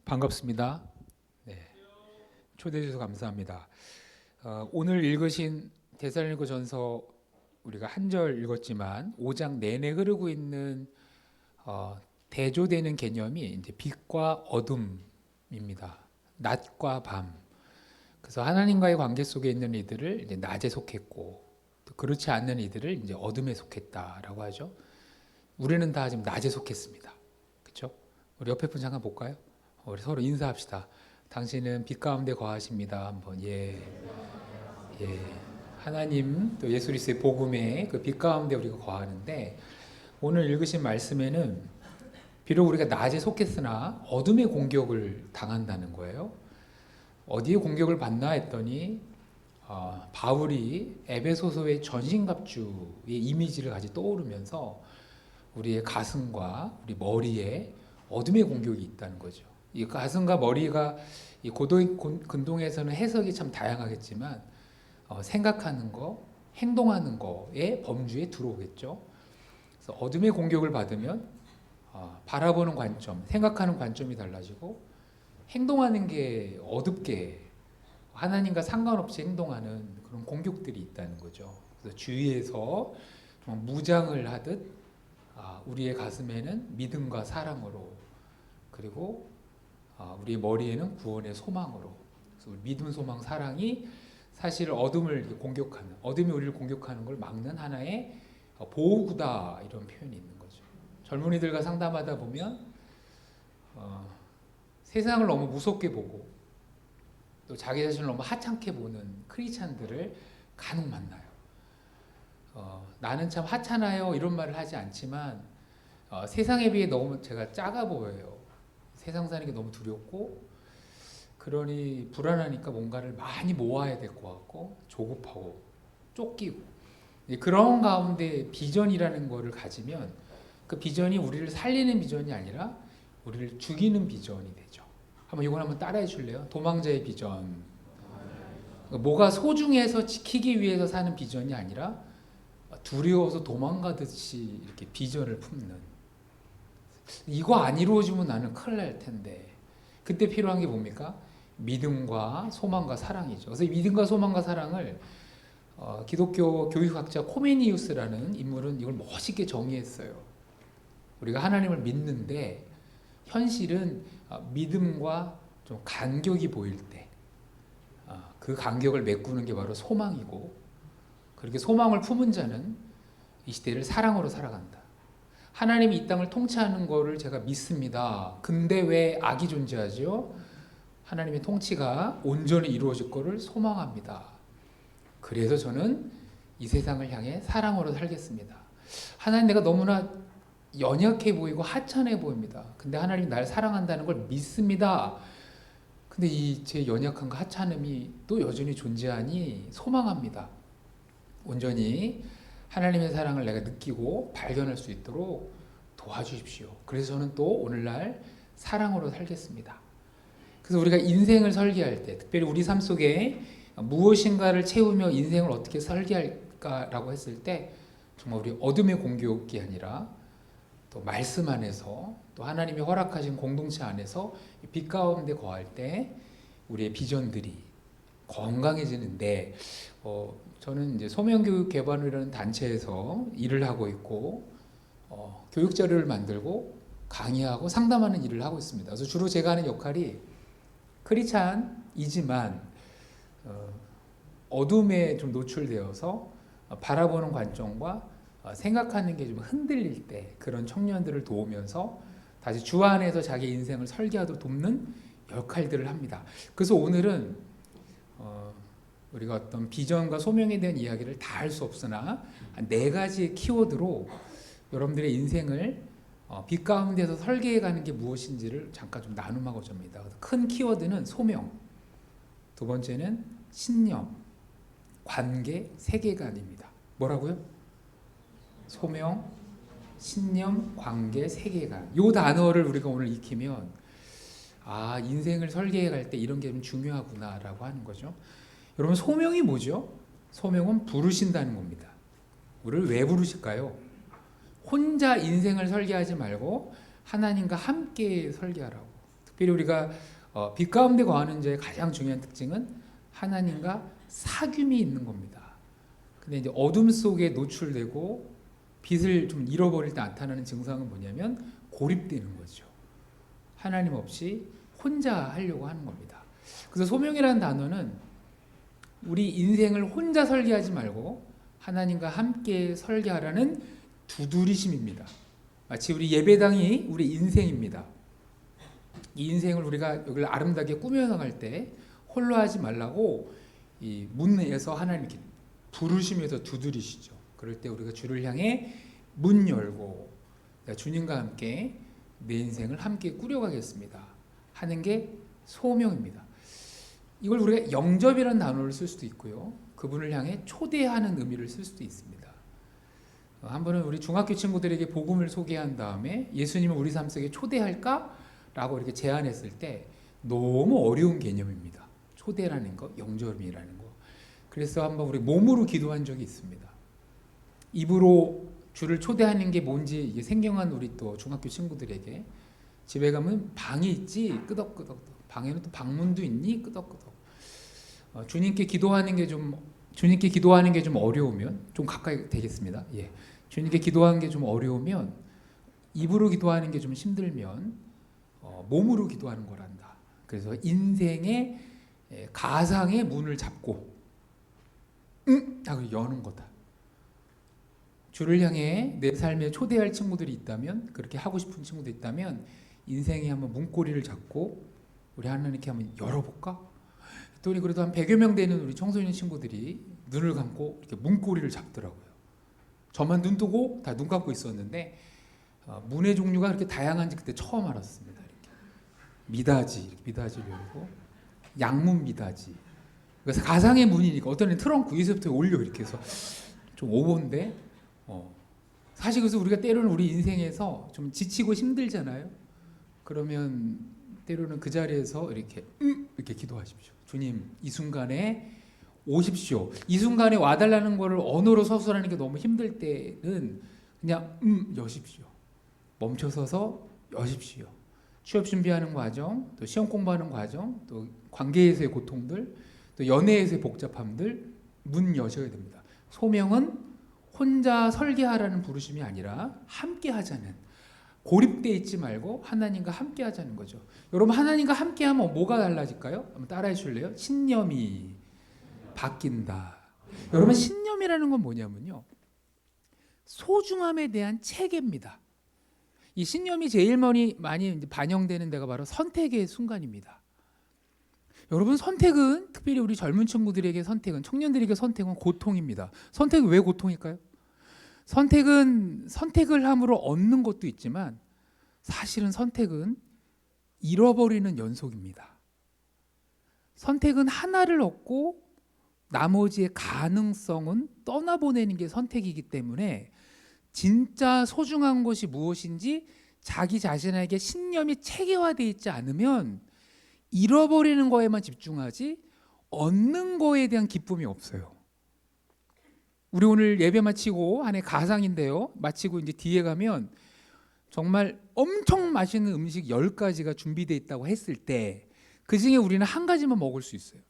반갑습니다. 네, 초대해 주셔서 감사합니다. 오늘 읽으신 데살로니가전서 우리가 한 절 읽었지만 5장 내내 흐르고 있는 대조되는 개념이 이제 빛과 어둠입니다. 낮과 밤. 그래서 하나님과의 관계 속에 있는 이들을 이제 낮에 속했고, 또 그렇지 않는 이들을 이제 어둠에 속했다라고 하죠. 우리는 다 지금 낮에 속했습니다. 그렇죠? 우리 옆에 분 잠깐 볼까요? 우리 서로 인사합시다. 당신은 빛 가운데 거하십니다. 한번 예. 하나님 또 예수 그리스도의 복음의 그 빛 가운데 우리가 거하는데, 오늘 읽으신 말씀에는 비록 우리가 낮에 속했으나 어둠의 공격을 당한다는 거예요. 어디에 공격을 받나 했더니 바울이 에베소서의 전신갑주의 이미지를 가지고 떠오르면서 우리의 가슴과 우리 머리에 어둠의 공격이 있다는 거죠. 이 가슴과 머리가 이 근동에서는 해석이 참 다양하겠지만 생각하는 거, 행동하는 거의 범주에 들어오겠죠. 그래서 어둠의 공격을 받으면 바라보는 관점, 생각하는 관점이 달라지고 행동하는 게 어둡게 하나님과 상관없이 행동하는 그런 공격들이 있다는 거죠. 그래서 주위에서 무장을 하듯 우리의 가슴에는 믿음과 사랑으로, 그리고 우리의 머리에는 구원의 소망으로, 그래서 믿음, 소망, 사랑이 사실 어둠을 공격하는, 어둠이 우리를 공격하는 걸 막는 하나의 보호구다, 이런 표현이 있는 거죠. 젊은이들과 상담하다 보면 세상을 너무 무섭게 보고 또 자기 자신을 너무 하찮게 보는 크리스찬들을 간혹 만나요. 나는 참 하찮아요 이런 말을 하지 않지만 세상에 비해 너무 제가 작아 보여요. 세상 사는 게 너무 두렵고, 그러니 불안하니까 뭔가를 많이 모아야 될 것 같고, 조급하고 쫓기고, 그런 가운데 비전이라는 거를 가지면 그 비전이 우리를 살리는 비전이 아니라 우리를 죽이는 비전이 되죠. 이걸 한번 따라해 줄래요? 도망자의 비전. 뭐가 소중해서 지키기 위해서 사는 비전이 아니라 두려워서 도망가듯이 이렇게 비전을 품는. 이거 안 이루어지면 나는 큰일 날 텐데, 그때 필요한 게 뭡니까? 믿음과 소망과 사랑이죠. 그래서 믿음과 소망과 사랑을 기독교 교육학자 코메니우스라는 인물은 이걸 멋있게 정의했어요. 우리가 하나님을 믿는데 현실은 믿음과 좀 간격이 보일 때 그 간격을 메꾸는 게 바로 소망이고, 그렇게 소망을 품은 자는 이 시대를 사랑으로 살아간다. 하나님이 이 땅을 통치하는 거를 제가 믿습니다. 근데 왜 악이 존재하죠? 하나님의 통치가 온전히 이루어질 거를 소망합니다. 그래서 저는 이 세상을 향해 사랑으로 살겠습니다. 하나님, 내가 너무나 연약해 보이고 하찮아 보입니다. 근데 하나님이 날 사랑한다는 걸 믿습니다. 근데 이 제 연약함과 하찮음이 또 여전히 존재하니 소망합니다. 온전히 하나님의 사랑을 내가 느끼고 발견할 수 있도록 도와주십시오. 그래서 저는 또 오늘날 사랑으로 살겠습니다. 그래서 우리가 인생을 설계할 때, 특별히 우리 삶 속에 무엇인가를 채우며 인생을 어떻게 설계할까라고 했을 때, 정말 우리 어둠의 공격이 아니라 또 말씀 안에서, 또 하나님이 허락하신 공동체 안에서 빛 가운데 거할 때 우리의 비전들이 건강해지는데, 저는 이제 소명교육개발이라는 단체에서 일을 하고 있고, 교육 자료를 만들고 강의하고 상담하는 일을 하고 있습니다. 그래서 주로 제가 하는 역할이 크리스찬이지만 어둠에 좀 노출되어서 바라보는 관점과 생각하는 게 좀 흔들릴 때 그런 청년들을 도우면서 다시 주 안에서 자기 인생을 설계하도록 돕는 역할들을 합니다. 그래서 오늘은 우리가 어떤 비전과 소명에 대한 이야기를 다 할 수 없으나 한 4가지의 키워드로 여러분들의 인생을 빛 가운데서 설계해가는 게 무엇인지를 잠깐 좀 나눔하고자 합니다. 큰 키워드는 소명, 두 번째는 신념, 관계, 세계관입니다. 뭐라고요? 소명, 신념, 관계, 세계관. 이 단어를 우리가 오늘 익히면 인생을 설계해갈 때 이런 게 좀 중요하구나라고 하는 거죠. 여러분, 소명이 뭐죠? 소명은 부르신다는 겁니다. 우리를 왜 부르실까요? 혼자 인생을 설계하지 말고 하나님과 함께 설계하라고. 특별히 우리가 빛 가운데 거하는 자의 가장 중요한 특징은 하나님과 사귐이 있는 겁니다. 근데 이제 어둠 속에 노출되고 빛을 좀 잃어버릴 때 나타나는 증상은 뭐냐면 고립되는 거죠. 하나님 없이 혼자 하려고 하는 겁니다. 그래서 소명이라는 단어는 우리 인생을 혼자 설계하지 말고 하나님과 함께 설계하라는 두드리심입니다. 마치 우리 예배당이 우리 인생입니다. 이 인생을 우리가 여기를 아름답게 꾸며나갈 때 홀로 하지 말라고 이 문에서 하나님 이렇게 부르시면서 두드리시죠. 그럴 때 우리가 주를 향해 문 열고 주님과 함께 내 인생을 함께 꾸려가겠습니다 하는 게 소명입니다. 이걸 우리가 영접이라는 단어를 쓸 수도 있고요. 그분을 향해 초대하는 의미를 쓸 수도 있습니다. 한 번은 우리 중학교 친구들에게 복음을 소개한 다음에 예수님을 우리 삶 속에 초대할까? 라고 이렇게 제안했을 때 너무 어려운 개념입니다. 초대라는 거, 영접이라는 거. 그래서 한번 우리 몸으로 기도한 적이 있습니다. 입으로 주를 초대하는 게 뭔지 이게 생경한 우리 또 중학교 친구들에게 집에 가면 방이 있지 끄덕끄덕, 방에는 또 방문도 있니 끄덕끄덕. 주님께 기도하는 게 좀 어려우면 좀 가까이 되겠습니다. 예. 주님께 기도하는 게 좀 어려우면 입으로 기도하는 게 좀 힘들면 몸으로 기도하는 거란다. 그래서 인생의 가상의 문을 잡고 하고 여는 거다. 주를 향해 내 삶에 초대할 친구들이 있다면, 그렇게 하고 싶은 친구들이 있다면 인생에 한번 문고리를 잡고 우리 하나님께 한번 열어볼까? 또 그래도 한 100여 명 되는 우리 청소년 친구들이 눈을 감고 이렇게 문고리를 잡더라고요. 저만 눈 뜨고 다 눈 감고 있었는데 문의 종류가 그렇게 다양한지 그때 처음 알았습니다. 이렇게 미닫이, 이렇게 미닫이를 열고 양문 미닫이. 그래서 가상의 문이니까 어떤 애는 트렁크 위에서부터 올려 이렇게 해서 좀 오버인데 사실 그래서 우리가 때로는 우리 인생에서 좀 지치고 힘들잖아요. 그러면 때로는 그 자리에서 이렇게 기도하십시오. 주님, 이 순간에 오십시오. 이 순간에 와달라는 거를 언어로 서술하는 게 너무 힘들 때는 그냥 여십시오. 멈춰서서 여십시오. 취업 준비하는 과정, 또 시험 공부하는 과정, 또 관계에서의 고통들, 또 연애에서의 복잡함들 문 여셔야 됩니다. 소명은 혼자 설계하라는 부르심이 아니라 함께 하자는, 고립되어 있지 말고 하나님과 함께 하자는 거죠. 여러분, 하나님과 함께 하면 뭐가 달라질까요? 한번 따라해 주실래요? 신념이 바뀐다. 여러분, 신념이라는 건 뭐냐면요, 소중함에 대한 체계입니다. 이 신념이 제일 많이 반영되는 데가 바로 선택의 순간입니다. 여러분, 선택은, 특별히 우리 젊은 친구들에게 선택은, 청년들에게 선택은 고통입니다. 선택이 왜 고통일까요? 선택은 선택을 함으로 얻는 것도 있지만 사실은 선택은 잃어버리는 연속입니다. 선택은 하나를 얻고 나머지의 가능성은 떠나보내는 게 선택이기 때문에 진짜 소중한 것이 무엇인지 자기 자신에게 신념이 체계화되어 있지 않으면 잃어버리는 거에만 집중하지 얻는 거에 대한 기쁨이 없어요. 우리 오늘 예배 마치고 한 해 가상인데요, 마치고 이제 뒤에 가면 정말 엄청 맛있는 음식 10가지가 준비되어 있다고 했을 때 그 중에 우리는 한 가지만 먹을 수 있어요.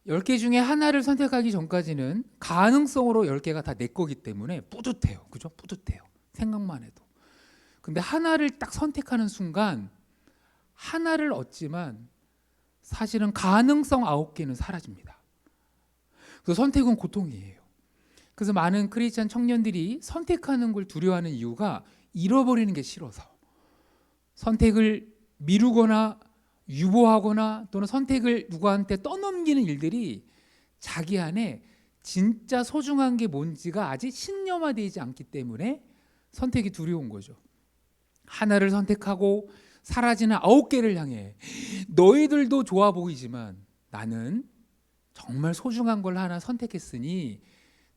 10개 중에 하나를 선택하기 전까지는 가능성으로 10개가 다 내 거기 때문에 뿌듯해요. 그죠? 뿌듯해요. 생각만 해도. 근데 하나를 딱 선택하는 순간 하나를 얻지만 사실은 가능성 9개는 사라집니다. 그래서 선택은 고통이에요. 그래서 많은 크리스찬 청년들이 선택하는 걸 두려워하는 이유가 잃어버리는 게 싫어서, 선택을 미루거나 유보하거나 또는 선택을 누구한테 떠넘기는 일들이 자기 안에 진짜 소중한 게 뭔지가 아직 신념화되지 않기 때문에 선택이 두려운 거죠. 하나를 선택하고 사라지는 9개를 향해 너희들도 좋아 보이지만 나는 정말 소중한 걸 하나 선택했으니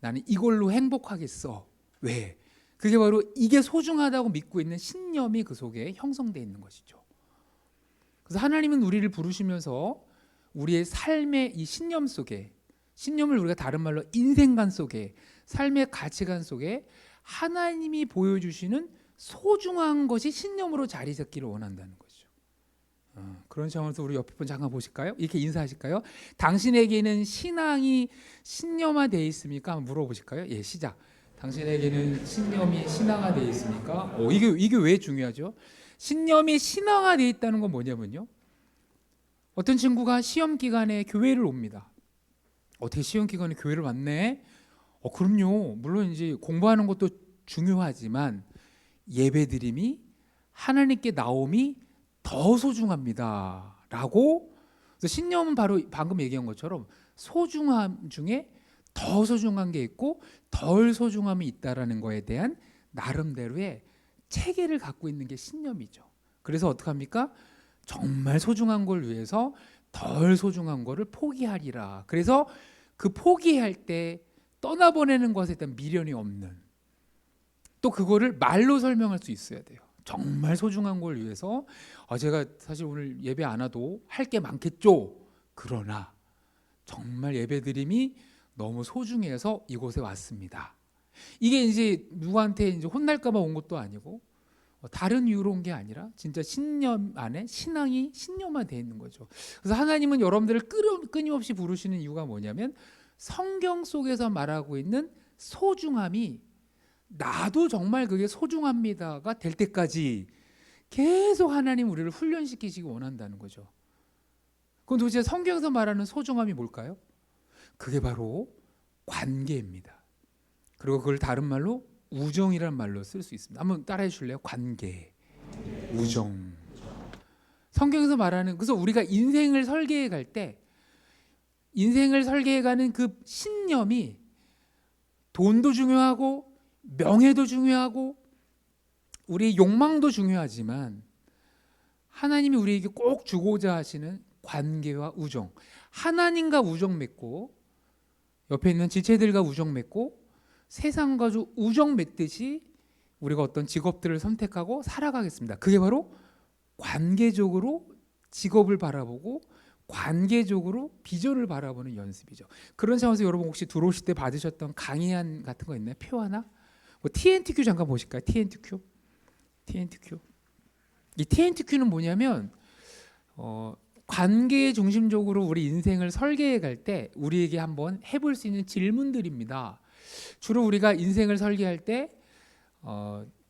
나는 이걸로 행복하겠어. 왜? 그게 바로 이게 소중하다고 믿고 있는 신념이 그 속에 형성되어 있는 것이죠. 그래서 하나님은 우리를 부르시면서 우리의 삶의 이 신념 속에, 신념을 우리가 다른 말로 인생관 속에, 삶의 가치관 속에 하나님이 보여주시는 소중한 것이 신념으로 자리 잡기를 원한다는 거죠. 그런 상황에서 우리 옆에 분 잠깐 보실까요? 이렇게 인사하실까요? 당신에게는 신앙이 신념화되어 있습니까? 한번 물어보실까요? 예, 시작. 당신에게는 신념이 신앙화되어 있습니까? 이게 왜 중요하죠? 신념이 신앙화되어 있다는 건 뭐냐면요. 어떤 친구가 시험 기간에 교회를 옵니다. 어떻게 시험 기간에 교회를 왔네? 그럼요. 물론 이제 공부하는 것도 중요하지만 예배드림이 하나님께 나옴이 더 소중합니다라고. 그래서 신념은 바로 방금 얘기한 것처럼 소중함 중에 더 소중한 게 있고 덜 소중함이 있다라는 거에 대한 나름대로의 체계를 갖고 있는 게 신념이죠. 그래서 어떡합니까? 정말 소중한 걸 위해서 덜 소중한 거를 포기하리라. 그래서 그 포기할 때 떠나보내는 것에 대한 미련이 없는, 또 그거를 말로 설명할 수 있어야 돼요. 정말 소중한 걸 위해서 제가 사실 오늘 예배 안 와도 할 게 많겠죠. 그러나 정말 예배드림이 너무 소중해서 이곳에 왔습니다. 이게 이제 누구한테 이제 혼날까봐 온 것도 아니고 다른 이유로 온 게 아니라 진짜 신념 안에 신앙이 신념화되어 있는 거죠. 그래서 하나님은 여러분들을 끊임없이 부르시는 이유가 뭐냐면 성경 속에서 말하고 있는 소중함이 나도 정말 그게 소중합니다가 될 때까지 계속 하나님 우리를 훈련시키시기 원한다는 거죠. 그럼 도대체 성경에서 말하는 소중함이 뭘까요? 그게 바로 관계입니다. 그리고 그걸 다른 말로 우정이라는 말로 쓸 수 있습니다. 한번 따라해 주실래요? 관계, 우정. 성경에서 말하는, 그래서 우리가 인생을 설계해 갈 때 인생을 설계해 가는 그 신념이 돈도 중요하고 명예도 중요하고 우리의 욕망도 중요하지만 하나님이 우리에게 꼭 주고자 하시는 관계와 우정, 하나님과 우정 맺고 옆에 있는 지체들과 우정 맺고 세상과 우정 맺듯이 우리가 어떤 직업들을 선택하고 살아가겠습니다. 그게 바로 관계적으로 직업을 바라보고 관계적으로 비전을 바라보는 연습이죠. 그런 상황에서 여러분 혹시 들어오실 때 받으셨던 강의안 같은 거 있나요? 표 하나? TNTQ 잠깐 보실까요? TNTQ. 이 TNTQ는 뭐냐면 관계 중심적으로 우리 인생을 설계해 갈 때 우리에게 한번 해볼 수 있는 질문들입니다. 주로 우리가 인생을 설계할 때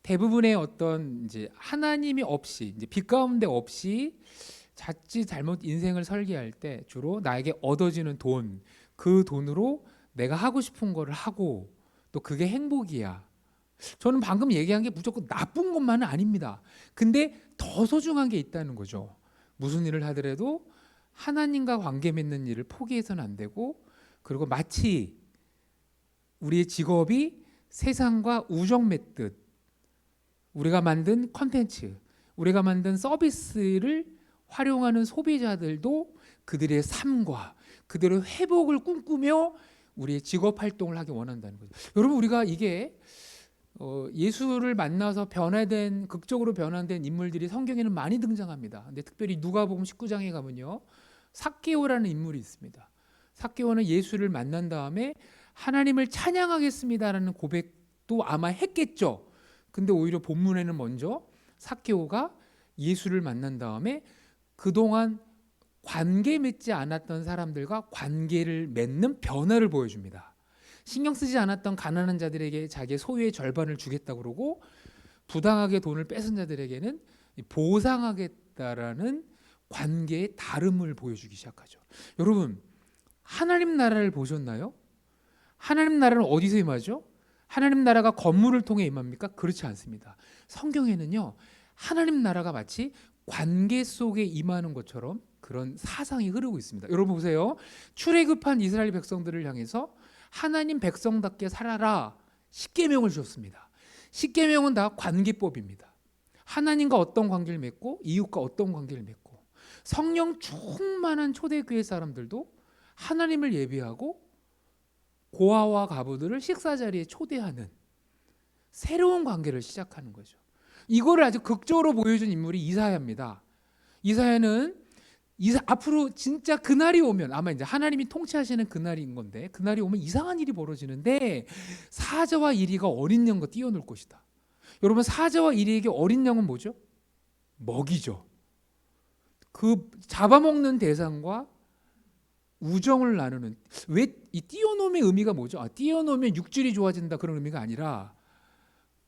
대부분의 어떤 이제 하나님이 없이 이제 빛 가운데 없이 자칫 잘못 인생을 설계할 때 주로 나에게 얻어지는 돈, 그 돈으로 내가 하고 싶은 거를 하고 또 그게 행복이야. 저는 방금 얘기한 게 무조건 나쁜 것만은 아닙니다. 근데 더 소중한 게 있다는 거죠. 무슨 일을 하더라도 하나님과 관계 맺는 일을 포기해서는 안 되고, 그리고 마치 우리의 직업이 세상과 우정 맺듯 우리가 만든 컨텐츠, 우리가 만든 서비스를 활용하는 소비자들도 그들의 삶과 그들의 회복을 꿈꾸며 우리의 직업 활동을 하기 원한다는 거죠. 여러분, 우리가 이게 예수를 만나서 극적으로 변화된 인물들이 성경에는 많이 등장합니다. 근데 특별히 누가복음 19장에 가면요, 삭개오라는 인물이 있습니다. 삭개오는 예수를 만난 다음에 하나님을 찬양하겠습니다라는 고백도 아마 했겠죠. 근데 오히려 본문에는 먼저 삭개오가 예수를 만난 다음에 그동안 관계 맺지 않았던 사람들과 관계를 맺는 변화를 보여줍니다. 신경 쓰지 않았던 가난한 자들에게 자기의 소유의 절반을 주겠다고 그러고, 부당하게 돈을 뺏은 자들에게는 보상하겠다라는 관계의 다름을 보여주기 시작하죠. 여러분, 하나님 나라를 보셨나요? 하나님 나라는 어디서 임하죠? 하나님 나라가 건물을 통해 임합니까? 그렇지 않습니다. 성경에는요, 하나님 나라가 마치 관계 속에 임하는 것처럼 그런 사상이 흐르고 있습니다. 여러분 보세요. 출애굽한 이스라엘 백성들을 향해서 하나님 백성답게 살아라 십계명을 주셨습니다. 십계명은 다 관계법입니다. 하나님과 어떤 관계를 맺고 이웃과 어떤 관계를 맺고, 성령 충만한 초대교회 사람들도 하나님을 예배하고 고아와 가부들을 식사 자리에 초대하는 새로운 관계를 시작하는 거죠. 이거를 아주 극적으로 보여준 인물이 이사야입니다. 이사야는 앞으로 진짜 그날이 오면, 아마 이제 하나님이 통치하시는 그날인 건데, 그날이 오면 이상한 일이 벌어지는데 사자와 이리가 어린 양과 뛰어놀 것이다. 여러분, 사자와 이리에게 어린 양은 뭐죠? 먹이죠. 그 잡아먹는 대상과 우정을 나누는, 왜 이 띄워놓음의 의미가 뭐죠? 띄워놓으면 육질이 좋아진다 그런 의미가 아니라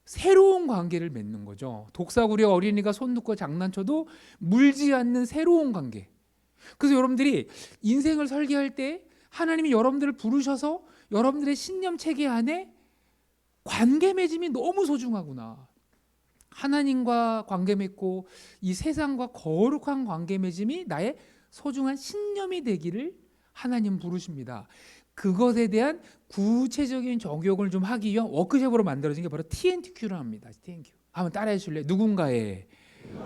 새로운 관계를 맺는 거죠. 독사구려 어린이가 손 놓고 장난쳐도 물지 않는 새로운 관계. 그래서 여러분들이 인생을 설계할 때 하나님이 여러분들을 부르셔서 여러분들의 신념 체계 안에 관계 맺음이 너무 소중하구나. 하나님과 관계 맺고 이 세상과 거룩한 관계 맺음이 나의 소중한 신념이 되기를 하나님 부르십니다. 그것에 대한 구체적인 적용을 좀 하기 위한 워크숍으로 만들어진 게 바로 TNTQ를 합니다. TNQ. 한번 따라해 주실래요? 누군가의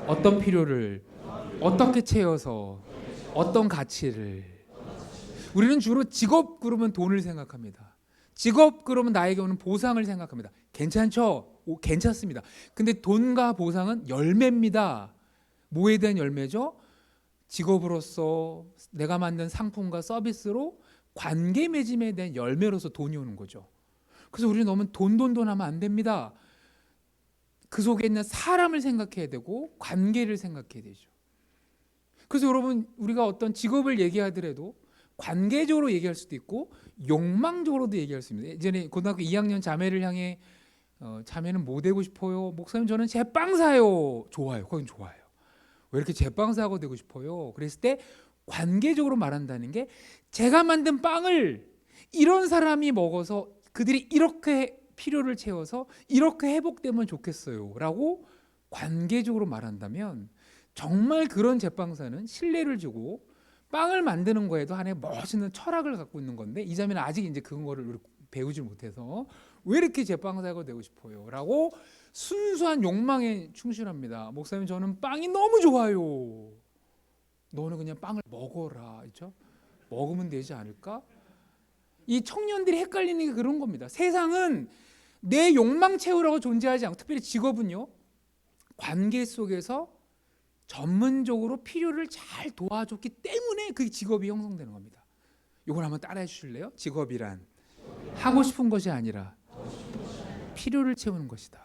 어떤 필요를 어떻게 채워서 어떤 가치를. 우리는 주로 직업 그러면 돈을 생각합니다. 직업 그러면 나에게 오는 보상을 생각합니다. 괜찮죠? 괜찮습니다. 근데 돈과 보상은 열매입니다. 뭐에 대한 열매죠? 직업으로서 내가 만든 상품과 서비스로 관계 맺음에 대한 열매로서 돈이 오는 거죠. 그래서 우리는 너무 돈 하면 안 됩니다. 그 속에 있는 사람을 생각해야 되고 관계를 생각해야 되죠. 그래서 여러분, 우리가 어떤 직업을 얘기하더라도 관계적으로 얘기할 수도 있고 욕망적으로도 얘기할 수 있습니다. 예전에 고등학교 2학년 자매를 향해 자매는 뭐 되고 싶어요? 목사님 저는 제빵 사요. 좋아요. 거긴 좋아요. 왜 이렇게 제빵 사고 되고 싶어요? 그랬을 때 관계적으로 말한다는 게 제가 만든 빵을 이런 사람이 먹어서 그들이 이렇게 필요를 채워서 이렇게 회복되면 좋겠어요 라고 관계적으로 말한다면 정말 그런 제빵사는 신뢰를 주고 빵을 만드는 거에도 하나의 멋있는 철학을 갖고 있는 건데 이 자매는 아직 이제 그런 거를 배우지 못해서 왜 이렇게 제빵사가 되고 싶어요 라고 순수한 욕망에 충실합니다. 목사님 저는 빵이 너무 좋아요. 너는 그냥 빵을 먹어라. 그렇죠? 먹으면 되지 않을까? 이 청년들이 헷갈리는 게 그런 겁니다. 세상은 내 욕망 채우라고 존재하지 않고 특별히 직업은요. 관계 속에서 전문적으로 필요를 잘 도와줬기 때문에 그 직업이 형성되는 겁니다. 이걸 한번 따라해 주실래요? 직업이란 하고 싶은 것이 아니라 필요를 채우는 것이다.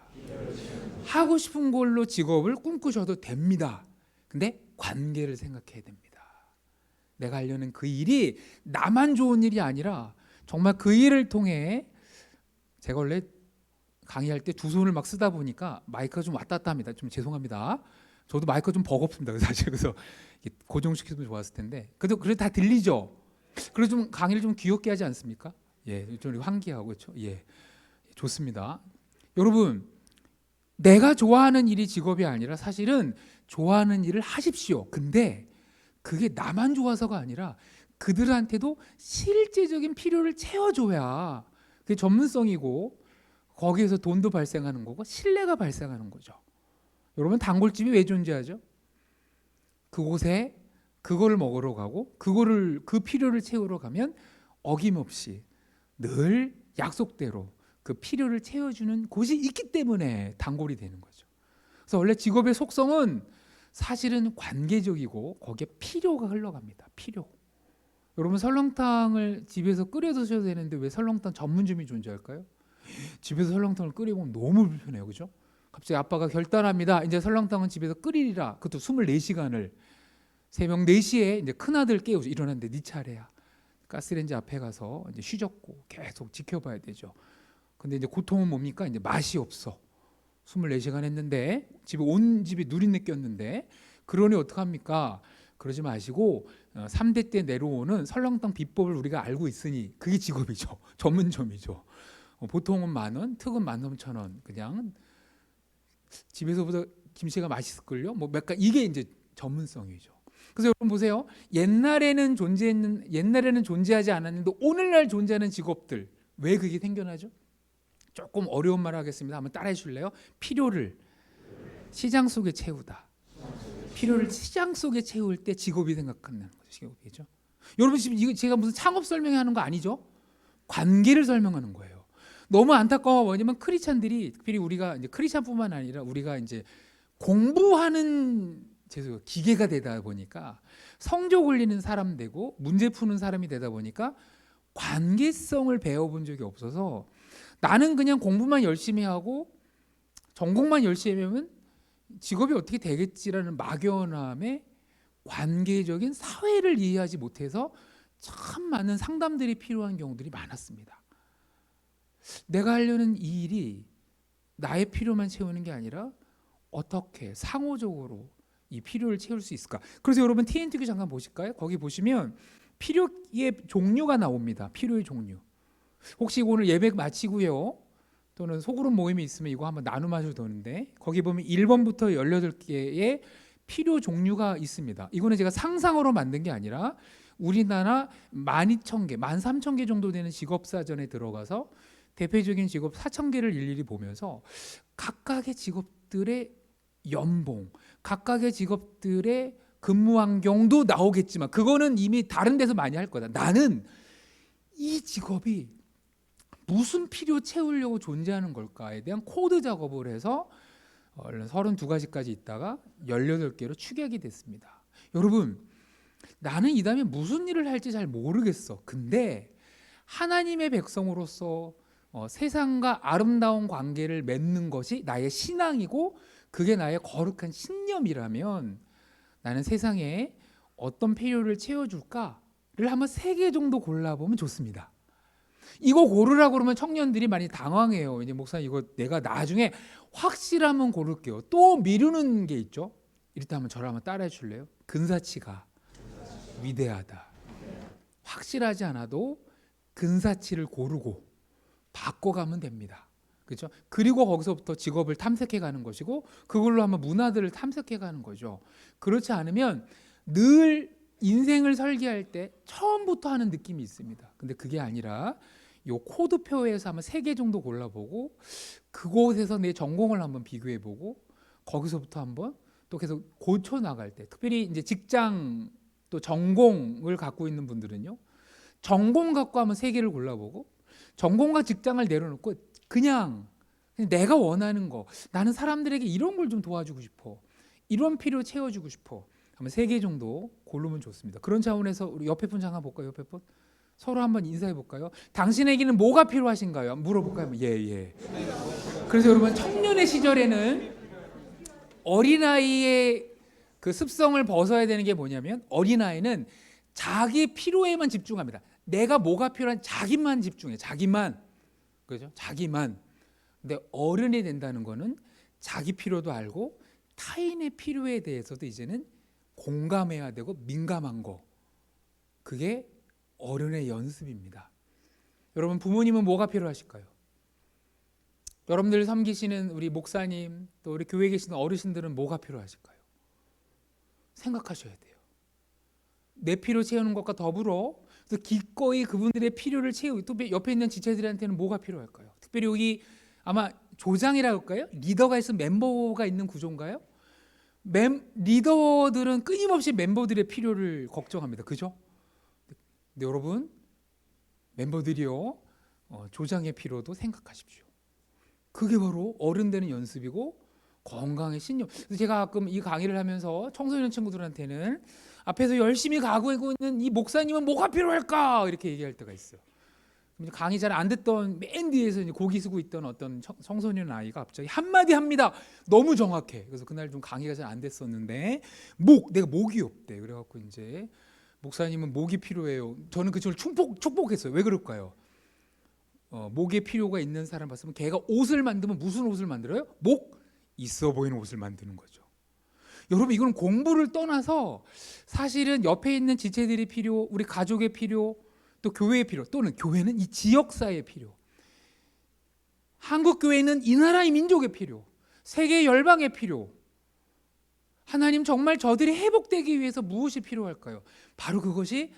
하고 싶은 걸로 직업을 꿈꾸셔도 됩니다. 근데 관계를 생각해야 됩니다. 내가 하려는 그 일이 나만 좋은 일이 아니라 정말 그 일을 통해 제가 원래 강의할 때 두 손을 막 쓰다 보니까 마이크가 좀 왔다 갔다 합니다. 좀 죄송합니다. 저도 마이크가 좀 버겁습니다. 사실 그래서 고정시키면 좋았을 텐데 그래도 다 들리죠. 그래서 좀 강의를 좀 귀엽게 하지 않습니까? 예, 좀 환기하고 그렇죠. 예, 좋습니다. 여러분, 내가 좋아하는 일이 직업이 아니라 사실은 좋아하는 일을 하십시오. 근데 그게 나만 좋아서가 아니라 그들한테도 실제적인 필요를 채워줘야 그게 전문성이고 거기에서 돈도 발생하는 거고 신뢰가 발생하는 거죠. 여러분, 단골집이 왜 존재하죠? 그곳에 그거를 먹으러 가고 그 필요를 채우러 가면 어김없이 늘 약속대로 그 필요를 채워주는 곳이 있기 때문에 단골이 되는 거죠. 그래서 원래 직업의 속성은 사실은 관계적이고 거기에 필요가 흘러갑니다. 필요. 여러분, 설렁탕을 집에서 끓여 드셔야 되는데 왜 설렁탕 전문점이 존재할까요? 집에서 설렁탕을 끓이면 너무 불편해요. 그죠? 갑자기 아빠가 결단합니다. 이제 설렁탕은 집에서 끓이리라. 그것도 24시간을 새벽 4시에 이제 큰아들 깨우죠. 일어났는데 네 차례야. 가스레인지 앞에 가서 이제 쉬졌고 계속 지켜봐야 되죠. 근데 이제 고통은 뭡니까? 이제 맛이 없어. 24시간 했는데 집에 온 집이 누린내 꼈는데 그러니 어떡합니까? 그러지 마시고 3대 때 내려오는 설렁탕 비법을 우리가 알고 있으니 그게 직업이죠. 전문점이죠. 보통은 10,000원, 특은 13,000원. 그냥 집에서보다 김치가 맛있을걸요? 뭐 약간 이게 이제 전문성이죠. 그래서 여러분 보세요. 옛날에는 존재하지 않았는데 오늘날 존재하는 직업들 왜 그게 생겨나죠? 조금 어려운 말 하겠습니다. 한번 따라해 주실래요? 필요를 시장 속에 채우다. 필요를 시장 속에 채울 때 직업이 생각하는 거죠. 직업이죠. 여러분 지금 이거 제가 무슨 창업 설명하는 거 아니죠? 관계를 설명하는 거예요. 너무 안타까워. 뭐냐면 크리스찬들이 특별히 우리가 이제 크리스찬뿐만 아니라 우리가 이제 공부하는 기계가 되다 보니까 성적 올리는 사람 되고 문제 푸는 사람이 되다 보니까 관계성을 배워본 적이 없어서 나는 그냥 공부만 열심히 하고 전공만 열심히 하면 직업이 어떻게 되겠지라는 막연함에 관계적인 사회를 이해하지 못해서 참 많은 상담들이 필요한 경우들이 많았습니다. 내가 하려는 이 일이 나의 필요만 채우는 게 아니라 어떻게 상호적으로 이 필요를 채울 수 있을까? 그래서 여러분 TNTQ 잠깐 보실까요? 거기 보시면 필요의 종류가 나옵니다. 필요의 종류. 혹시 오늘 예배 마치고요, 또는 소그룹 모임이 있으면 이거 한번 나눔하셔도 되는데, 거기 보면 1번부터 18개의 필요 종류가 있습니다. 이거는 제가 상상으로 만든 게 아니라 우리나라 12,000개, 13,000개 정도 되는 직업사전에 들어가서 대표적인 직업 4,000개를 일일이 보면서 각각의 직업들의 연봉, 각각의 직업들의 근무 환경도 나오겠지만 그거는 이미 다른 데서 많이 할 거다. 나는 이 직업이 무슨 필요 채우려고 존재하는 걸까에 대한 코드 작업을 해서 32가지까지 있다가 18개로 축약이 됐습니다. 여러분, 나는 이 다음에 무슨 일을 할지 잘 모르겠어. 근데 하나님의 백성으로서 세상과 아름다운 관계를 맺는 것이 나의 신앙이고 그게 나의 거룩한 신념이라면 나는 세상에 어떤 필요를 채워줄까를 한번 3개 정도 골라보면 좋습니다. 이거 고르라고 그러면 청년들이 많이 당황해요. 이제 목사님 이거 내가 나중에 확실하면 고를게요. 또 미루는 게 있죠. 이렇다면 저를 한번 따라해 줄래요? 근사치가 위대하다. 확실하지 않아도 근사치를 고르고 바꿔가면 됩니다. 그렇죠? 그리고 거기서부터 직업을 탐색해 가는 것이고 그걸로 한번 문화들을 탐색해 가는 거죠. 그렇지 않으면 늘 인생을 설계할 때 처음부터 하는 느낌이 있습니다. 근데 그게 아니라 요 코드표에서 한번 3개 정도 골라보고 그곳에서 내 전공을 한번 비교해보고 거기서부터 한번 또 계속 고쳐 나갈 때, 특별히 이제 직장 또 전공을 갖고 있는 분들은요, 전공 갖고 한번 3개를 골라보고 전공과 직장을 내려놓고 그냥 내가 원하는 거, 나는 사람들에게 이런 걸 좀 도와주고 싶어, 이런 필요 채워주고 싶어, 한번 3개 정도 고르면 좋습니다. 그런 차원에서 우리 옆에 분 잠깐 볼까요? 옆에 분 서로 한번 인사해 볼까요? 당신에게는 뭐가 필요하신가요? 물어볼까요? 예. 그래서 여러분, 청년의 시절에는 어린아이의 그 습성을 벗어야 되는 게 뭐냐면, 어린아이는 자기 필요에만 집중합니다. 내가 뭐가 필요한 자기만 집중해. 자기만. 그죠? 자기만. 근데 어른이 된다는 거는 자기 필요도 알고 타인의 필요에 대해서도 이제는 공감해야 되고 민감한 거. 그게 어른의 연습입니다. 여러분, 부모님은 뭐가 필요하실까요? 여러분들 섬기시는 우리 목사님, 또 우리 교회에 계시는 어르신들은 뭐가 필요하실까요? 생각하셔야 돼요. 내 필요 채우는 것과 더불어 그래서 기꺼이 그분들의 필요를 채우고, 또 옆에 있는 지체들한테는 뭐가 필요할까요? 특별히 여기 아마 조장이라고 할까요? 리더가 있으면 멤버가 있는 구조인가요? 리더들은 끊임없이 멤버들의 필요를 걱정합니다. 그죠? 근데 여러분, 멤버들이요, 조장의 필요도 생각하십시오. 그게 바로 어른 되는 연습이고 건강의 신념. 그래서 제가 가끔 이 강의를 하면서 청소년 친구들한테는 앞에서 열심히 가고 있는 이 목사님은 뭐가 필요할까? 이렇게 얘기할 때가 있어요. 강의 잘 안 듣던 맨 뒤에서 이제 고기 쓰고 있던 어떤 청소년 아이가 갑자기 한마디 합니다. 너무 정확해. 그래서 그날 좀 강의가 잘 안 됐었는데 내가 목이 없대. 그래갖고 이제 목사님은 목이 필요해요. 저는 그 친구를 축복했어요. 왜 그럴까요? 목에 필요가 있는 사람 봤으면 걔가 옷을 만들면 무슨 옷을 만들어요? 목 있어 보이는 옷을 만드는 거죠. 여러분, 이건 공부를 떠나서 사실은 옆에 있는 지체들이 필요, 우리 가족의 필요, 또 교회의 필요, 또는 교회는 이 지역사회의 필요, 한국 교회는 이 나라의 민족의 필요, 세계 열방의 필요. 하나님, 정말 저들이 회복되기 위해서 무엇이 필요할까요? 바로 그것이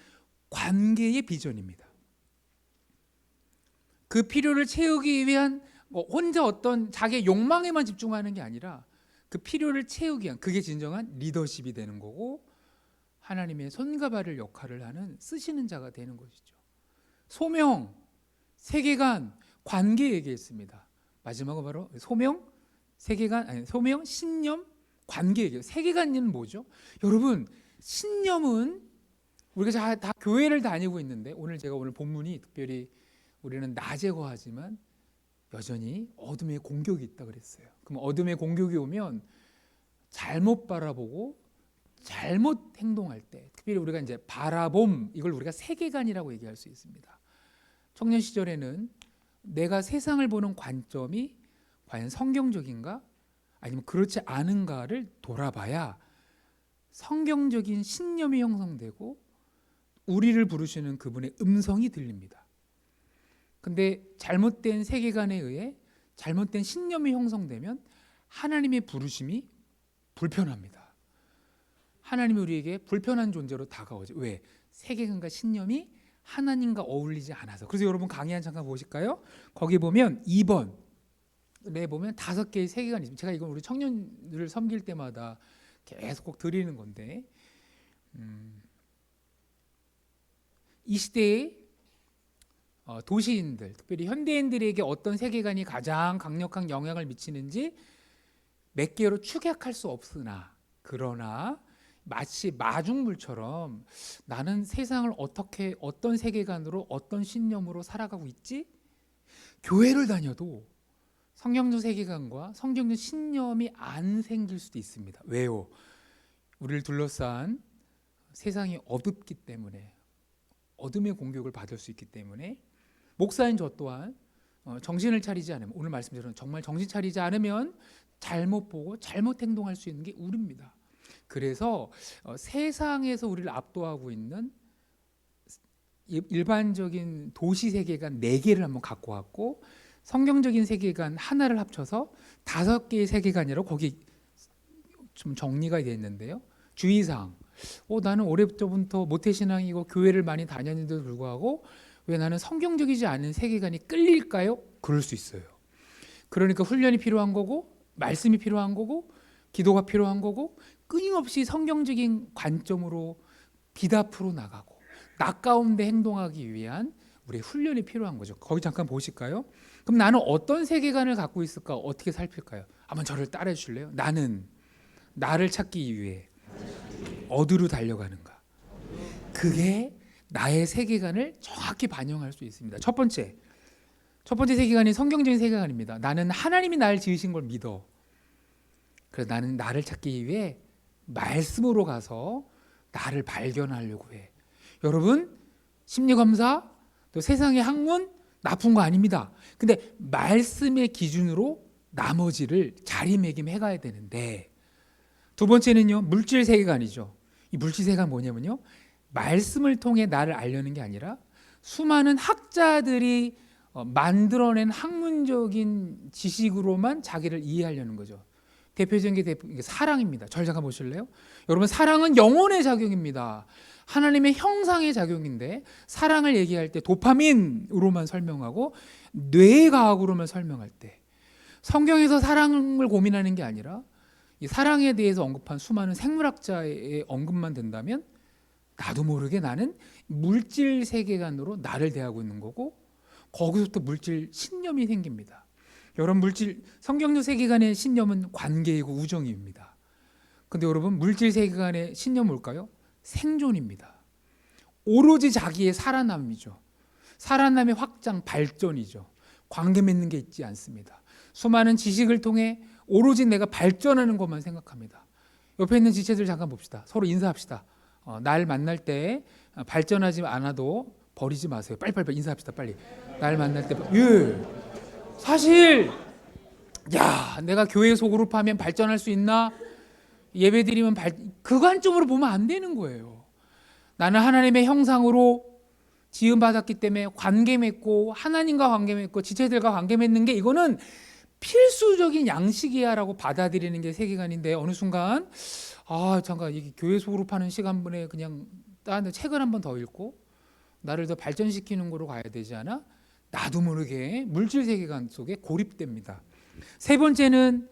관계의 비전입니다. 그 필요를 채우기 위한 혼자 어떤 자기의 욕망에만 집중하는 게 아니라 그 필요를 채우기 위한, 그게 진정한 리더십이 되는 거고 하나님의 손과 발을 역할을 하는 쓰시는 자가 되는 것이죠. 소명, 세계관, 관계 얘기했습니다. 마지막은 바로 소명, 세계관, 소명, 신념, 관계 얘기예요. 세계관은 뭐죠? 여러분, 신념은 우리가 다 교회를 다니고 있는데 오늘 본문이 특별히 우리는 낮에 거하지만 여전히 어둠의 공격이 있다 그랬어요. 그럼 어둠의 공격이 오면 잘못 바라보고 잘못 행동할 때, 특별히 우리가 이제 바라봄, 이걸 우리가 세계관이라고 얘기할 수 있습니다. 청년 시절에는 내가 세상을 보는 관점이 과연 성경적인가 아니면 그렇지 않은가를 돌아봐야 성경적인 신념이 형성되고 우리를 부르시는 그분의 음성이 들립니다. 근데 잘못된 세계관에 의해 잘못된 신념이 형성되면 하나님의 부르심이 불편합니다. 하나님이 우리에게 불편한 존재로 다가오죠. 왜? 세계관과 신념이 하나님과 어울리지 않아서. 그래서 여러분 강의 한 잠깐 보실까요? 거기 보면 2번에 보면 5개의 세계관이 있습니다. 제가 이건 우리 청년들을 섬길 때마다 계속 꼭 드리는 건데, 이 시대의 도시인들, 특별히 현대인들에게 어떤 세계관이 가장 강력한 영향을 미치는지 몇 개로 축약할 수 없으나, 그러나 마치 마중물처럼 나는 세상을 어떻게, 어떤 세계관으로, 어떤 신념으로 살아가고 있지? 교회를 다녀도 성경적 세계관과 성경적 신념이 안 생길 수도 있습니다. 왜요? 우리를 둘러싼 세상이 어둡기 때문에, 어둠의 공격을 받을 수 있기 때문에, 목사인 저 또한 정신을 차리지 않으면, 오늘 말씀처럼 정말 정신 차리지 않으면 잘못 보고 잘못 행동할 수 있는 게 우리입니다. 그래서 세상에서 우리를 압도하고 있는 일반적인 도시 세계관 4개를 한번 갖고 왔고, 성경적인 세계관 하나를 합쳐서 5개의 세계관이라고 거기 좀 정리가 되어 있는데요. 주의사항. 나는 오래전부터 모태신앙이고 교회를 많이 다녔는데도 불구하고 왜 나는 성경적이지 않은 세계관이 끌릴까요? 그럴 수 있어요. 그러니까 훈련이 필요한 거고, 말씀이 필요한 거고, 기도가 필요한 거고, 끊임없이 성경적인 관점으로 빛 앞으로 나가고 나 가운데 행동하기 위한 우리의 훈련이 필요한 거죠. 거기 잠깐 보실까요? 그럼 나는 어떤 세계관을 갖고 있을까? 어떻게 살필까요? 한번 저를 따라해 주실래요? 나는 나를 찾기 위해 어디로 달려가는가? 그게 나의 세계관을 정확히 반영할 수 있습니다. 첫 번째 세계관이 성경적인 세계관입니다. 나는 하나님이 나를 지으신 걸 믿어. 그래서 나는 나를 찾기 위해 말씀으로 가서 나를 발견하려고 해. 여러분, 심리검사, 또 세상의 학문 나쁜 거 아닙니다. 근데 말씀의 기준으로 나머지를 자리매김해 가야 되는데, 두 번째는요, 물질 세계관이죠. 이 물질 세계관 뭐냐면요, 말씀을 통해 나를 알려는 게 아니라 수많은 학자들이 만들어낸 학문적인 지식으로만 자기를 이해하려는 거죠. 대표적인 게 사랑입니다. 절 잠깐 보실래요? 여러분, 사랑은 영혼의 작용입니다. 하나님의 형상의 작용인데, 사랑을 얘기할 때 도파민으로만 설명하고 뇌의 과학으로만 설명할 때, 성경에서 사랑을 고민하는 게 아니라 이 사랑에 대해서 언급한 수많은 생물학자의 언급만 된다면 나도 모르게 나는 물질 세계관으로 나를 대하고 있는 거고, 거기서부터 물질 신념이 생깁니다. 여러분, 물질 성경적 세계관의 신념은 관계이고 우정입니다. 근데 여러분, 물질 세계관의 신념 뭘까요? 생존입니다. 오로지 자기의 살아남이죠. 살아남의 확장, 발전이죠. 관계 맺는 게 있지 않습니다. 수많은 지식을 통해 오로지 내가 발전하는 것만 생각합니다. 옆에 있는 지체들 잠깐 봅시다. 서로 인사합시다. 날 만날 때 발전하지 않아도 버리지 마세요. 빨리 인사합시다. 빨리. 날 만날 때 사실 내가 교회 소그룹하면 발전할 수 있나? 예배드리면 그 관점으로 보면 안 되는 거예요. 나는 하나님의 형상으로 지음받았기 때문에 관계 맺고, 하나님과 관계 맺고 지체들과 관계 맺는 게 이거는 필수적인 양식이야라고 받아들이는 게 세계관인데, 어느 순간 잠깐 이 교회 소그룹하는 시간분에 그냥 다른 책을 한 번 더 읽고 나를 더 발전시키는 거로 가야 되지 않아? 나도 모르게 물질 세계관 속에 고립됩니다. 세 번째는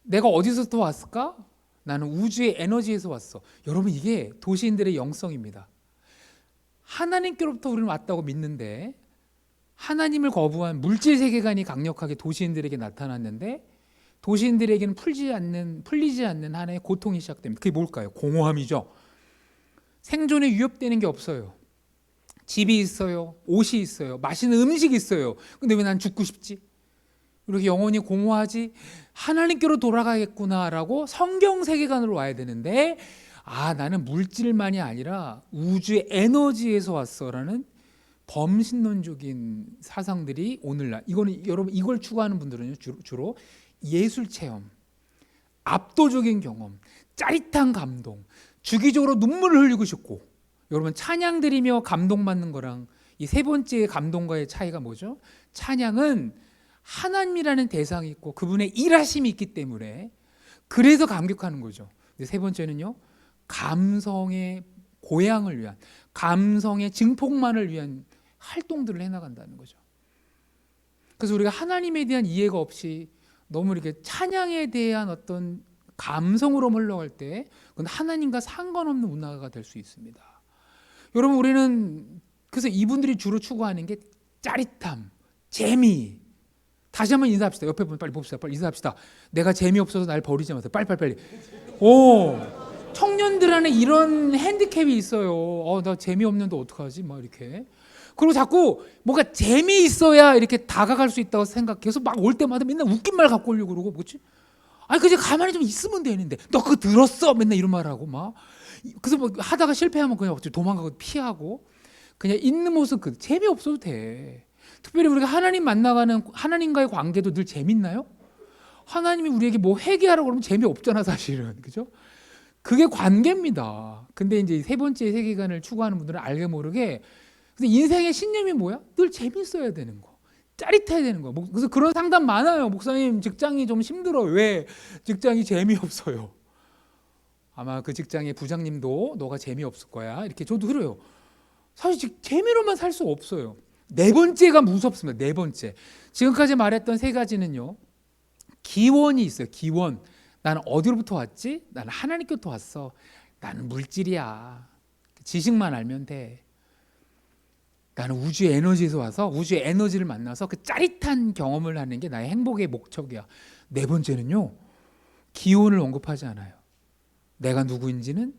내가 어디서부터 왔을까? 나는 우주의 에너지에서 왔어. 여러분, 이게 도시인들의 영성입니다. 하나님께로부터 우리는 왔다고 믿는데, 하나님을 거부한 물질 세계관이 강력하게 도시인들에게 나타났는데, 도시인들에게는 풀리지 않는 하나의 고통이 시작됩니다. 그게 뭘까요? 공허함이죠. 생존에 위협되는 게 없어요. 집이 있어요, 옷이 있어요, 맛있는 음식이 있어요. 근데 왜 난 죽고 싶지? 이렇게 영혼이 공허하지? 하나님께로 돌아가겠구나라고 성경 세계관으로 와야 되는데, 나는 물질만이 아니라 우주의 에너지에서 왔어라는 범신론적인 사상들이 오늘날, 이거는 여러분 이걸 추구하는 분들은요 주로 예술 체험, 압도적인 경험, 짜릿한 감동, 주기적으로 눈물을 흘리고 싶고, 여러분 찬양 드리며 감동받는 거랑 이 세 번째 감동과의 차이가 뭐죠? 찬양은 하나님이라는 대상이 있고 그분의 일하심이 있기 때문에 그래서 감격하는 거죠. 근데 세 번째는요, 감성의 고향을 위한, 감성의 증폭만을 위한 활동들을 해나간다는 거죠. 그래서 우리가 하나님에 대한 이해가 없이 너무 이렇게 찬양에 대한 어떤 감성으로 흘러갈 때 그건 하나님과 상관없는 문화가 될 수 있습니다. 여러분, 우리는 그래서 이분들이 주로 추구하는 게 짜릿함, 재미. 다시 한번 인사합시다. 옆에 분 빨리 봅시다. 빨리 인사합시다. 내가 재미없어서 날 버리지 마세요. 빨리. 청년들 안에 이런 핸디캡이 있어요. 나 재미없는데 어떡하지? 막 이렇게. 그리고 자꾸 뭔가 재미있어야 이렇게 다가갈 수 있다고 생각해서 막 올 때마다 맨날 웃긴 말 갖고 오려고 그러고, 뭐지? 그냥 가만히 좀 있으면 되는데 너 그거 들었어? 맨날 이런 말하고 막. 그래서 뭐 하다가 실패하면 그냥 도망가고 피하고 그냥 있는 모습 재미없어도 돼. 특별히 우리가 하나님 만나가는 하나님과의 관계도 늘 재밌나요? 하나님이 우리에게 뭐 회개하라고 그러면 재미없잖아 사실은. 그죠? 그게 관계입니다. 근데 이제 세 번째 세계관을 추구하는 분들은 알게 모르게 근데 인생의 신념이 뭐야? 늘 재밌어야 되는 거, 짜릿해야 되는 거. 그래서 그런 상담 많아요. 목사님 직장이 좀 힘들어. 왜? 직장이 재미없어요. 아마 그 직장의 부장님도 너가 재미없을 거야 이렇게 저도 그래요. 사실 재미로만 살 수 없어요. 네 번째가 무섭습니다. 네 번째, 지금까지 말했던 세 가지는요, 기원이 있어요. 기원. 나는 어디로부터 왔지? 나는 하나님께로부터 왔어. 나는 물질이야. 지식만 알면 돼. 나는 우주의 에너지에서 와서 우주의 에너지를 만나서 그 짜릿한 경험을 하는 게 나의 행복의 목적이야. 네 번째는요, 기원을 언급하지 않아요. 내가 누구인지는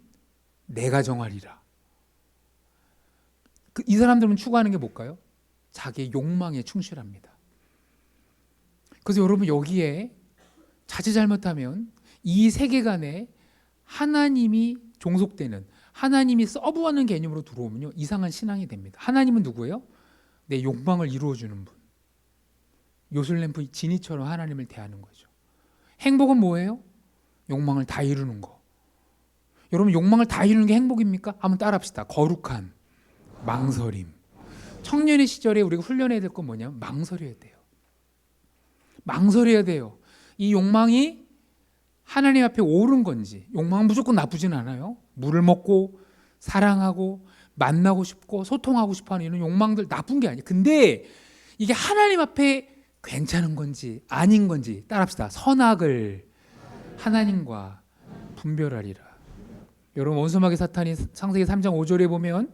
내가 정하리라. 이 사람들은 추구하는 게 뭘까요? 자기의 욕망에 충실합니다. 그래서 여러분 여기에 자칫 잘못하면 이 세계관에 하나님이 종속되는, 하나님이 서브하는 개념으로 들어오면요, 이상한 신앙이 됩니다. 하나님은 누구예요? 내 욕망을 이루어주는 분. 요술램프 지니처럼 하나님을 대하는 거죠. 행복은 뭐예요? 욕망을 다 이루는 거. 여러분 욕망을 다 이루는 게 행복입니까? 한번 따라합시다. 거룩한 망설임. 청년의 시절에 우리가 훈련해야 될 건 뭐냐면 망설여야 돼요. 망설여야 돼요. 이 욕망이 하나님 앞에 옳은 건지. 욕망은 무조건 나쁘진 않아요. 물을 먹고 사랑하고 만나고 싶고 소통하고 싶어하는 이런 욕망들 나쁜 게 아니에요. 근데 이게 하나님 앞에 괜찮은 건지 아닌 건지 따라합시다. 선악을 하나님과 분별하리라. 여러분 원수마귀 사탄이 창세기 3장 5절에 보면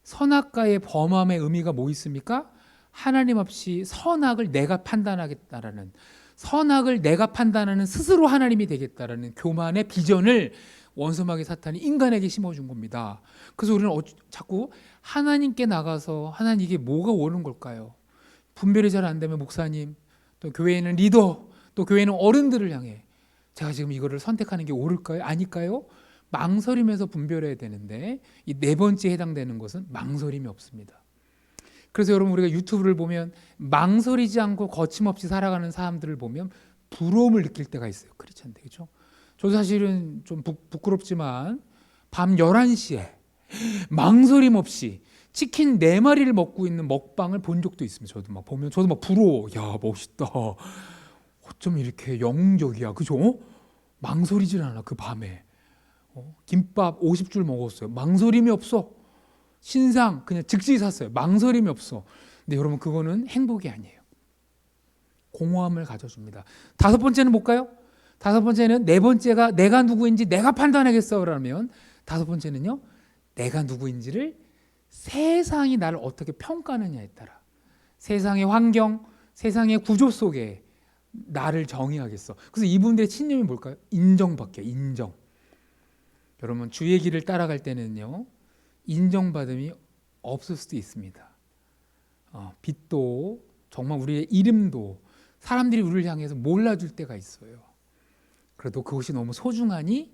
선악과의 범함의 의미가 뭐 있습니까? 하나님 없이 선악을 내가 판단하겠다라는, 선악을 내가 판단하는 스스로 하나님이 되겠다라는 교만의 비전을 원수마귀 사탄이 인간에게 심어준 겁니다. 그래서 우리는 자꾸 하나님께 나가서 하나님 이게 뭐가 옳은 걸까요? 분별이 잘 안 되면 목사님, 또 교회에 있는 리더, 또 교회에 있는 어른들을 향해 제가 지금 이거를 선택하는 게 옳을까요? 아닐까요? 망설이면서 분별해야 되는데 이 네 번째에 해당되는 것은 망설임이 없습니다. 그래서 여러분 우리가 유튜브를 보면 망설이지 않고 거침없이 살아가는 사람들을 보면 부러움을 느낄 때가 있어요. 그렇지 않나요? 그렇죠? 저도 사실은 좀 부끄럽지만 밤 11시에 망설임 없이 치킨 4마리를 먹고 있는 먹방을 본 적도 있습니다. 저도 막 보면 저도 막 부러워. 야 멋있다. 어쩜 이렇게 영웅적이야. 그죠? 망설이질 않아. 그 밤에 김밥 50줄 먹었어요. 망설임이 없어. 신상 그냥 즉시 샀어요. 망설임이 없어. 근데 여러분 그거는 행복이 아니에요. 공허함을 가져줍니다. 다섯 번째는 뭘까요? 다섯 번째는 네 번째가 내가 누구인지 내가 판단하겠어 라면, 다섯 번째는요, 내가 누구인지를 세상이 나를 어떻게 평가하느냐에 따라, 세상의 환경, 세상의 구조 속에 나를 정의하겠어. 그래서 이분들의 신념이 뭘까요? 인정받기요. 인정. 여러분 주의 길을 따라갈 때는요, 인정받음이 없을 수도 있습니다. 빛도 정말 우리의 이름도 사람들이 우리를 향해서 몰라줄 때가 있어요. 그래도 그것이 너무 소중하니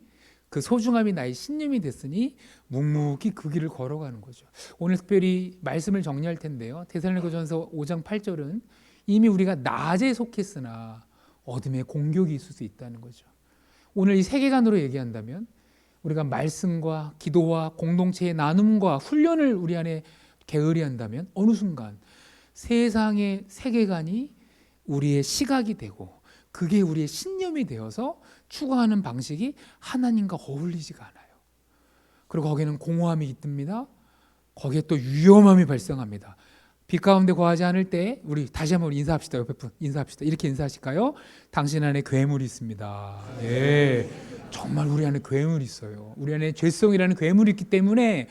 그 소중함이 나의 신념이 됐으니 묵묵히 그 길을 걸어가는 거죠. 오늘 특별히 말씀을 정리할 텐데요. 데살로니가전서 5장 8절은 이미 우리가 낮에 속했으나 어둠의 공격이 있을 수 있다는 거죠. 오늘 이 세계관으로 얘기한다면 우리가 말씀과 기도와 공동체의 나눔과 훈련을 우리 안에 게으리한다면 어느 순간 세상의 세계관이 우리의 시각이 되고 그게 우리의 신념이 되어서 추구하는 방식이 하나님과 어울리지가 않아요. 그리고 거기는 공허함이 깃듭니다. 거기에 또 위험함이 발생합니다. 빛 가운데 거하지 않을 때 우리 다시 한번 인사합시다. 옆에 분 인사합시다. 이렇게 인사하실까요? 당신 안에 괴물이 있습니다. 예, 정말 우리 안에 괴물이 있어요. 우리 안에 죄성이라는 괴물이 있기 때문에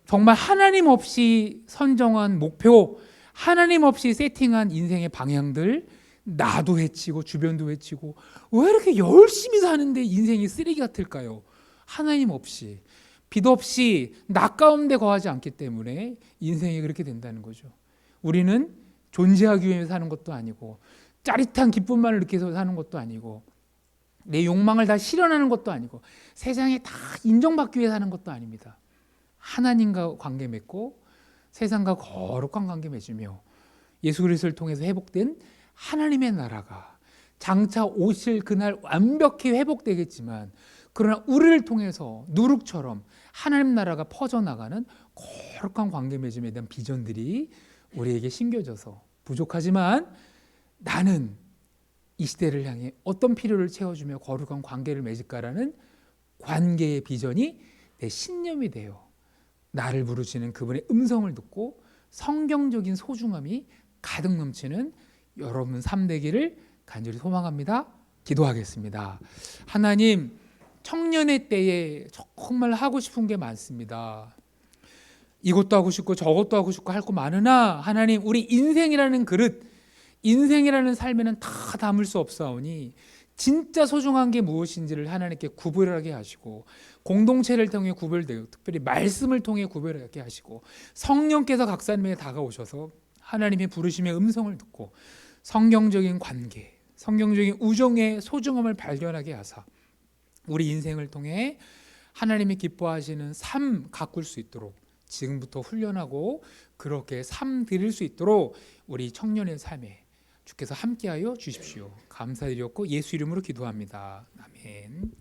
정말 하나님 없이 선정한 목표, 하나님 없이 세팅한 인생의 방향들, 나도 해치고 주변도 해치고 왜 이렇게 열심히 사는데 인생이 쓰레기 같을까요? 하나님 없이, 빛 없이 낮 가운데 거하지 않기 때문에 인생이 그렇게 된다는 거죠. 우리는 존재하기 위해 사는 것도 아니고 짜릿한 기쁨만을 느껴서 사는 것도 아니고 내 욕망을 다 실현하는 것도 아니고 세상에 다 인정받기 위해 사는 것도 아닙니다. 하나님과 관계 맺고 세상과 거룩한 관계 맺으며 예수 그리스도를 통해서 회복된 하나님의 나라가 장차 오실 그날 완벽히 회복되겠지만 그러나 우리를 통해서 누룩처럼 하나님 나라가 퍼져나가는 거룩한 관계 맺음에 대한 비전들이 우리에게 심겨져서 부족하지만 나는 이 시대를 향해 어떤 필요를 채워주며 거룩한 관계를 맺을까라는 관계의 비전이 내 신념이 되어 나를 부르시는 그분의 음성을 듣고 성경적인 소중함이 가득 넘치는 여러분 삶 되기를 간절히 소망합니다. 기도하겠습니다. 하나님, 청년의 때에 정말 하고 싶은 게 많습니다. 이것도 하고 싶고 저것도 하고 싶고 할 거 많으나 하나님, 우리 인생이라는 그릇, 인생이라는 삶에는 다 담을 수 없사오니 진짜 소중한 게 무엇인지를 하나님께 구별하게 하시고 공동체를 통해 구별되고 특별히 말씀을 통해 구별하게 하시고 성령께서 각 사람에게 다가오셔서 하나님의 부르심의 음성을 듣고 성경적인 관계, 성경적인 우정의 소중함을 발견하게 하사 우리 인생을 통해 하나님이 기뻐하시는 삶 가꿀 수 있도록 지금부터 훈련하고 그렇게 삶 드릴 수 있도록 우리 청년의 삶에 주께서 함께하여 주십시오. 감사드렸고 예수 이름으로 기도합니다. 아멘.